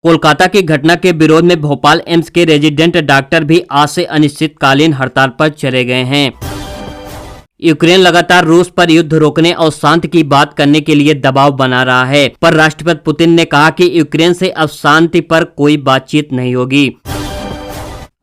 कोलकाता की घटना के विरोध में भोपाल एम्स के रेजिडेंट डॉक्टर भी आज से अनिश्चितकालीन हड़ताल पर चले गए हैं। यूक्रेन लगातार रूस पर युद्ध रोकने और शांति की बात करने के लिए दबाव बना रहा है, पर राष्ट्रपति पुतिन ने कहा कि यूक्रेन से अब शांति पर कोई बातचीत नहीं होगी।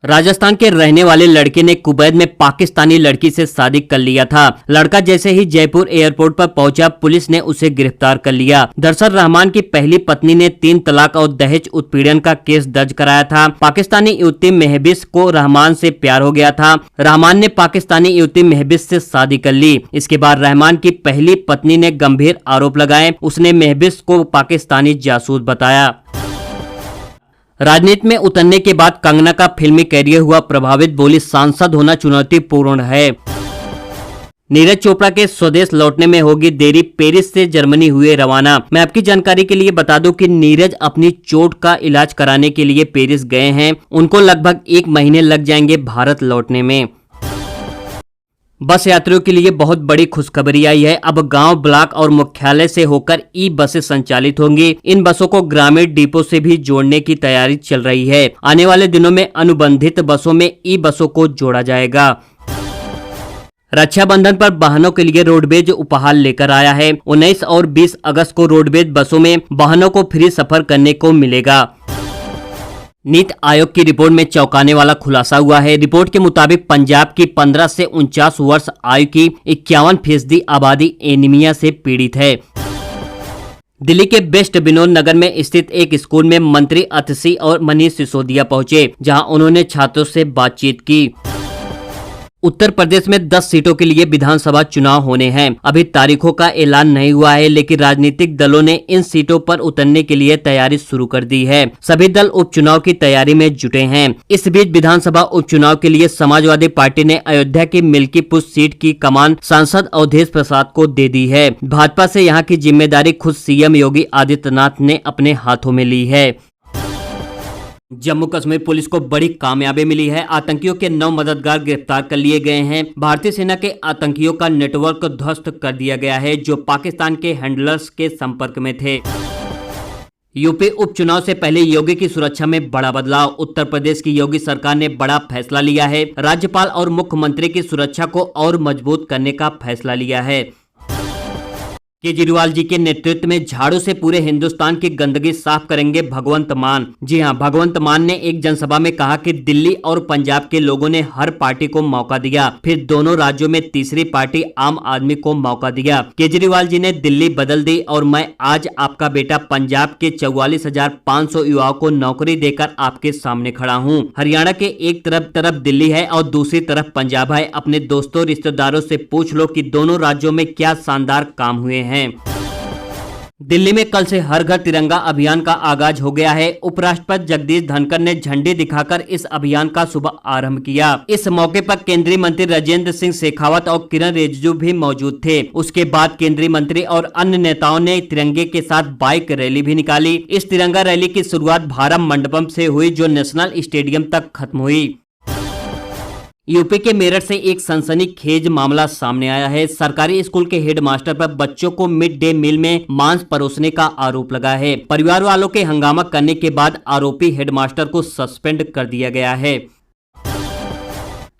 राजस्थान के रहने वाले लड़के ने कुवैत में पाकिस्तानी लड़की से शादी कर लिया था। लड़का जैसे ही जयपुर एयरपोर्ट पर पहुंचा, पुलिस ने उसे गिरफ्तार कर लिया। दरअसल रहमान की पहली पत्नी ने 3 तलाक और दहेज उत्पीड़न का केस दर्ज कराया था। पाकिस्तानी युवती महबिस को रहमान से प्यार हो गया था। रहमान ने पाकिस्तानी युवती महबिस से शादी कर ली। इसके बाद रहमान की पहली पत्नी ने गंभीर आरोप लगाए। उसने महबिस को पाकिस्तानी जासूस बताया। राजनीति में उतरने के बाद कंगना का फिल्मी कैरियर हुआ प्रभावित, बोली सांसद होना चुनौतीपूर्ण है। नीरज चोपड़ा के स्वदेश लौटने में होगी देरी, पेरिस से जर्मनी हुए रवाना। मैं आपकी जानकारी के लिए बता दूं कि नीरज अपनी चोट का इलाज कराने के लिए पेरिस गए हैं। उनको लगभग 1 महीने लग जाएंगे भारत लौटने में। बस यात्रियों के लिए बहुत बड़ी खुशखबरी आई है। अब गांव, ब्लॉक और मुख्यालय से होकर ई बसें संचालित होंगी। इन बसों को ग्रामीण डिपो से भी जोड़ने की तैयारी चल रही है। आने वाले दिनों में अनुबंधित बसों में ई बसों को जोड़ा जाएगा। रक्षाबंधन पर वाहनों के लिए रोडवेज उपहार लेकर आया है। 19 और 20 अगस्त को रोडवेज बसों में वाहनों को फ्री सफर करने को मिलेगा। नीति आयोग की रिपोर्ट में चौंकाने वाला खुलासा हुआ है। रिपोर्ट के मुताबिक पंजाब की 15 से 49 वर्ष आयु की 51% आबादी एनीमिया से पीड़ित है। दिल्ली के वेस्ट विनोद नगर में स्थित एक स्कूल में मंत्री अतिशी और मनीष सिसोदिया पहुंचे, जहां उन्होंने छात्रों से बातचीत की। उत्तर प्रदेश में 10 सीटों के लिए विधानसभा चुनाव होने हैं। अभी तारीखों का ऐलान नहीं हुआ है, लेकिन राजनीतिक दलों ने इन सीटों पर उतरने के लिए तैयारी शुरू कर दी है। सभी दल उपचुनाव की तैयारी में जुटे हैं। इस बीच विधानसभा उपचुनाव के लिए समाजवादी पार्टी ने अयोध्या की मिल्कीपुर सीट की कमान सांसद अवधेश प्रसाद को दे दी है। भाजपा से यहाँ की जिम्मेदारी खुद सीएम योगी आदित्यनाथ ने अपने हाथों में ली है। जम्मू कश्मीर पुलिस को बड़ी कामयाबी मिली है। आतंकियों के 9 मददगार गिरफ्तार कर लिए गए हैं। भारतीय सेना के आतंकियों का नेटवर्क ध्वस्त कर दिया गया है, जो पाकिस्तान के हैंडलर्स के संपर्क में थे। यूपी उपचुनाव से पहले योगी की सुरक्षा में बड़ा बदलाव। उत्तर प्रदेश की योगी सरकार ने बड़ा फैसला लिया है। राज्यपाल और मुख्यमंत्री की सुरक्षा को और मजबूत करने का फैसला लिया है। केजरीवाल जी के नेतृत्व में झाड़ू से पूरे हिंदुस्तान की गंदगी साफ करेंगे भगवंत मान। जी हां, भगवंत मान ने एक जनसभा में कहा कि दिल्ली और पंजाब के लोगों ने हर पार्टी को मौका दिया, फिर दोनों राज्यों में तीसरी पार्टी आम आदमी को मौका दिया। केजरीवाल जी ने दिल्ली बदल दी और मैं आज आपका बेटा पंजाब के 44,500 युवाओं को नौकरी देकर आपके सामने खड़ा हूँ। हरियाणा के एक तरफ दिल्ली है और दूसरी तरफ पंजाब है। अपने दोस्तों रिश्तेदारों से पूछ लो कि दोनों राज्यों में क्या शानदार काम हुए हैं। दिल्ली में कल से हर घर तिरंगा अभियान का आगाज हो गया है। उपराष्ट्रपति जगदीप धनखड़ ने झंडी दिखाकर इस अभियान का शुभ आरंभ किया। इस मौके पर केंद्रीय मंत्री राजेंद्र सिंह शेखावत और किरण रिजिजू भी मौजूद थे। उसके बाद केंद्रीय मंत्री और अन्य नेताओं ने तिरंगे के साथ बाइक रैली भी निकाली। इस तिरंगा रैली की शुरुआत भारत मंडपम से हुई, जो नेशनल स्टेडियम तक खत्म हुई। यूपी के मेरठ से एक सनसनीखेज मामला सामने आया है। सरकारी स्कूल के हेडमास्टर पर बच्चों को मिड डे मील में मांस परोसने का आरोप लगा है। परिवार वालों के हंगामा करने के बाद आरोपी हेडमास्टर को सस्पेंड कर दिया गया है।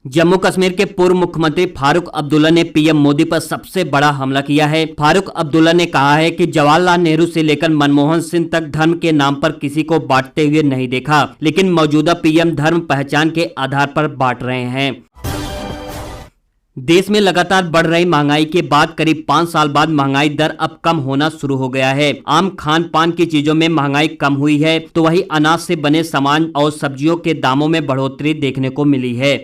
जम्मू कश्मीर के पूर्व मुख्यमंत्री फारूक अब्दुल्ला ने पीएम मोदी पर सबसे बड़ा हमला किया है। फारूक अब्दुल्ला ने कहा है कि जवाहरलाल नेहरू से लेकर मनमोहन सिंह तक धर्म के नाम पर किसी को बांटते हुए नहीं देखा, लेकिन मौजूदा पीएम धर्म पहचान के आधार पर बांट रहे हैं। देश में लगातार बढ़ रही महंगाई के बाद करीब 5 साल बाद महंगाई दर अब कम होना शुरू हो गया है। आम खान पान की चीजों में महंगाई कम हुई है, तो वही अनाज से बने सामान और सब्जियों के दामों में बढ़ोतरी देखने को मिली है।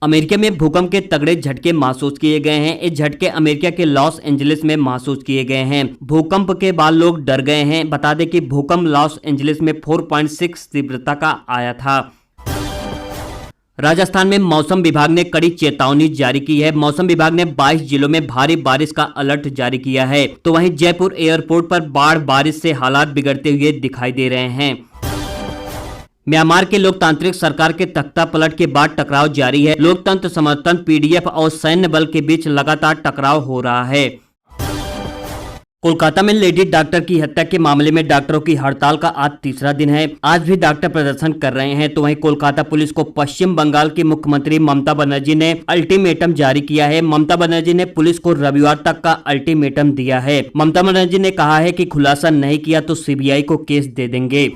अमेरिका में भूकंप के तगड़े झटके महसूस किए गए हैं। इस झटके अमेरिका के लॉस एंजलिस में महसूस किए गए हैं। भूकंप के बाद लोग डर गए हैं। बता दें कि भूकंप लॉस एंजलिस में 4.6 तीव्रता का आया था। राजस्थान में मौसम विभाग ने कड़ी चेतावनी जारी की है। मौसम विभाग ने 22 जिलों में भारी बारिश का अलर्ट जारी किया है। तो वहीं जयपुर एयरपोर्ट पर बाढ़ बारिश से हालात बिगड़ते हुए दिखाई दे रहे हैं। म्यांमार के लोकतांत्रिक सरकार के तख्ता पलट के बाद टकराव जारी है। लोकतंत्र समर्थन पीडीएफ और सैन्य बल के बीच लगातार टकराव हो रहा है। कोलकाता में लेडी डॉक्टर की हत्या के मामले में डॉक्टरों की हड़ताल का आज तीसरा दिन है। आज भी डॉक्टर प्रदर्शन कर रहे हैं। तो वहीं कोलकाता पुलिस को पश्चिम बंगाल की मुख्यमंत्री ममता बनर्जी ने अल्टीमेटम जारी किया है। ममता बनर्जी ने पुलिस को रविवार तक का अल्टीमेटम दिया है। ममता बनर्जी ने कहा है कि खुलासा नहीं किया तो सीबीआई को केस दे देंगे।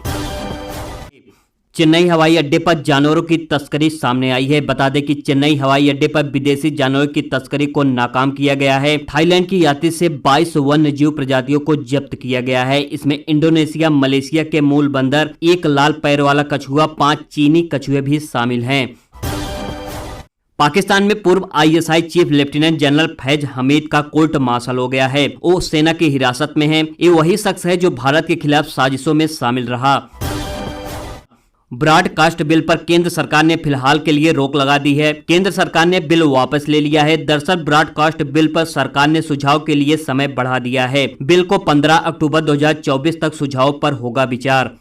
चेन्नई हवाई अड्डे पर जानवरों की तस्करी सामने आई है। बता दें कि चेन्नई हवाई अड्डे पर विदेशी जानवरों की तस्करी को नाकाम किया गया है। थाईलैंड की यात्री से 22 वन्यजीव प्रजातियों को जब्त किया गया है। इसमें इंडोनेशिया, मलेशिया के मूल बंदर, एक लाल पैर वाला कछुआ, 5 चीनी कछुए भी शामिल हैं। पाकिस्तान में पूर्व ISI chief lieutenant general Faiz Hamid का कोर्ट मार्शल हो गया है। वो सेना की हिरासत में है। ये वही शख्स है जो भारत के खिलाफ साजिशों में शामिल रहा। ब्रॉडकास्ट बिल पर केंद्र सरकार ने फिलहाल के लिए रोक लगा दी है। केंद्र सरकार ने बिल वापस ले लिया है। दरअसल ब्रॉडकास्ट बिल पर सरकार ने सुझाव के लिए समय बढ़ा दिया है। बिल को 15 अक्टूबर 2024 तक सुझाव पर होगा विचार।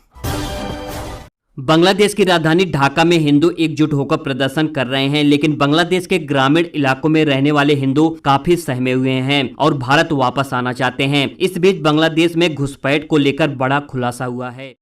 बांग्लादेश की राजधानी ढाका में हिंदू एकजुट होकर प्रदर्शन कर रहे हैं, लेकिन बांग्लादेश के ग्रामीण इलाकों में रहने वाले हिंदू काफी सहमे हुए हैं और भारत वापस आना चाहते हैं। इस बीच बांग्लादेश में घुसपैठ को लेकर बड़ा खुलासा हुआ है।